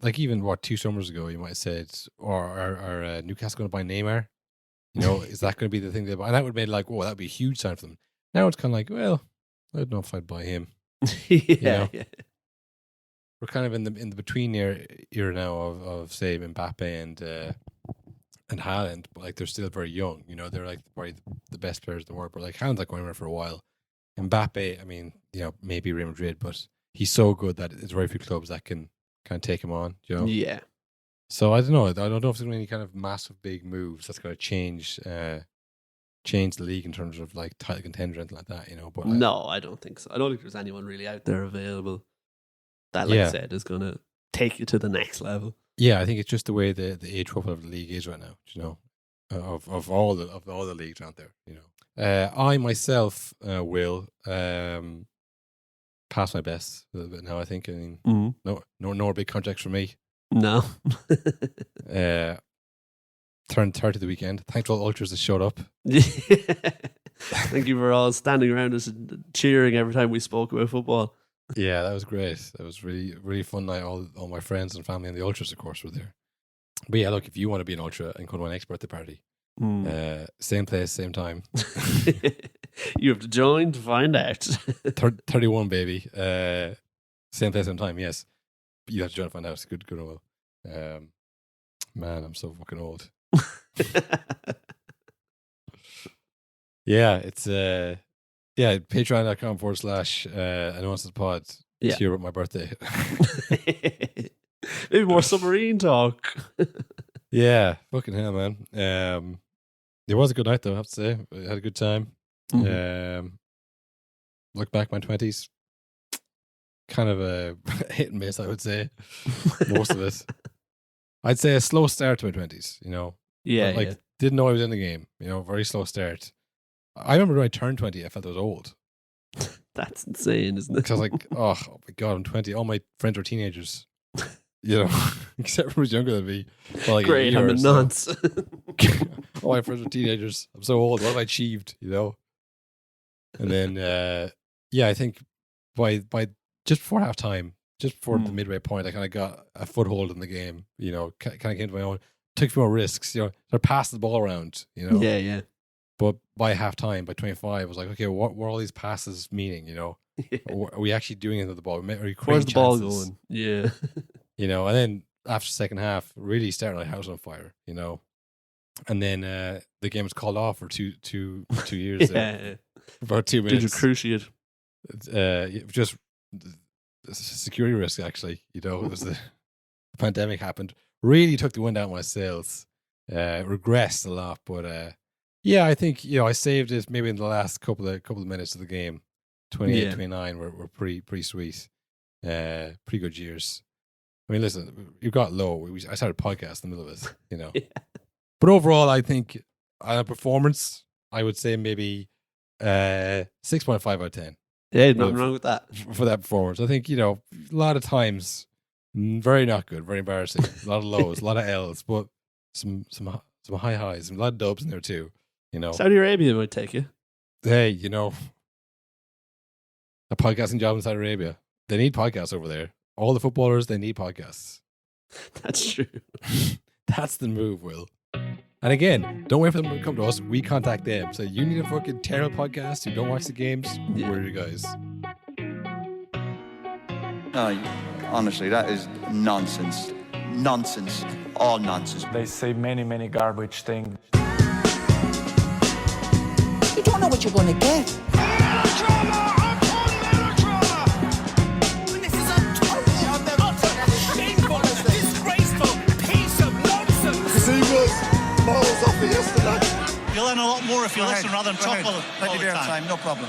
Like even 2 summers ago, you might have said, or are Newcastle going to buy Neymar? Is that going to be the thing? And that would have made like, that'd be a huge sign for them. Now it's kind of like, well, I don't know if I'd buy him. Yeah. We're kind of in the between era now of say Mbappe and Haaland, but like they're still very young. They're like probably the best players in the world. But like Haaland's like going around for a while. Mbappe, I mean, maybe Real Madrid, but he's so good that there's very few clubs that can kind of take him on. Yeah. So I don't know. I don't know if there's going to be any kind of massive big moves that's going to change the league in terms of like title contender or anything like that. But no, I don't think so. I don't think there's anyone really out there available that, like I said, is going to take you to the next level. Yeah, I think it's just the way the age profile of the league is right now. Of all the leagues out there. I myself will pass my best a little bit now. I think. I mean, no big contracts for me. No. Turned 30 the weekend. Thanks to all the ultras that showed up. Thank you for all standing around us and cheering every time we spoke about football. Yeah, that was great. That was really, really fun night. All my friends and family and the ultras, of course, were there. But yeah, look, if you want to be an ultra and come to my next birthday party, same place, same time. You have to join to find out. 31, baby. Same place, same time, yes. You have to join to find out. Good and well. Man, I'm so fucking old. Yeah, it's patreon.com/announced-pod to hear about my birthday. Maybe more submarine talk. Yeah, fucking hell, man. It was a good night though, I have to say. I had a good time. Look back my 20s, kind of a hit and miss, I would say. Most of it. I'd say a slow start to my 20s, Yeah, didn't know I was in the game, very slow start. I remember when I turned 20, I felt I was old. That's insane, isn't it? Because I was like, oh my God, I'm 20. All my friends are teenagers. Except for who's younger than me. Well, like great, I'm a nonce. All my friends are teenagers. I'm so old. What have I achieved, And then, I think by just before half time, just before the midway point, I kind of got a foothold in the game. You know, kind of came to my own. Took a few more risks. You know, sort of passed the ball around. You know. Yeah. But by halftime, by 25, I was like, okay, what were all these passes meaning? You know, are we actually doing it with the ball? Are we Where's the creating ball chances? going? Yeah. You know, and then after the second half, really starting like house on fire. You know, and then the game was called off for two years. There, about 2 minutes. Did you cruciate? Just security risk, actually. You know, it was the pandemic happened. Really took the wind out of my sails. Regressed a lot, but yeah, I think, you know, I saved it maybe in the last couple of minutes of the game. 28, 29 were pretty sweet. Pretty good years. I mean, listen, you got low. I started a podcast in the middle of it, you know. But overall, I think on a performance, I would say maybe 6.5 out of 10. Yeah, nothing wrong with that. For that performance. I think, you know, a lot of times, very not good, very embarrassing. A lot of lows, a lot of L's, but some high highs, a lot of dubs in there too. You know, Saudi Arabia might take you. Hey, you know, a podcasting job in Saudi Arabia. They need podcasts over there. All the footballers, they need podcasts. That's true. That's the move, Will. And again, don't wait for them to come to us. We contact them. So you need a fucking terrible podcast. You don't watch the games. We're you guys. No, honestly, that is nonsense. Nonsense. All nonsense. They say many garbage things. You don't know what you're going to get. This is a totally utter, shameful, disgraceful piece of nonsense. See was balls off it yesterday. You'll learn a lot more if you listen rather than Go ahead. chuckle Let all you the be time. time, no problem.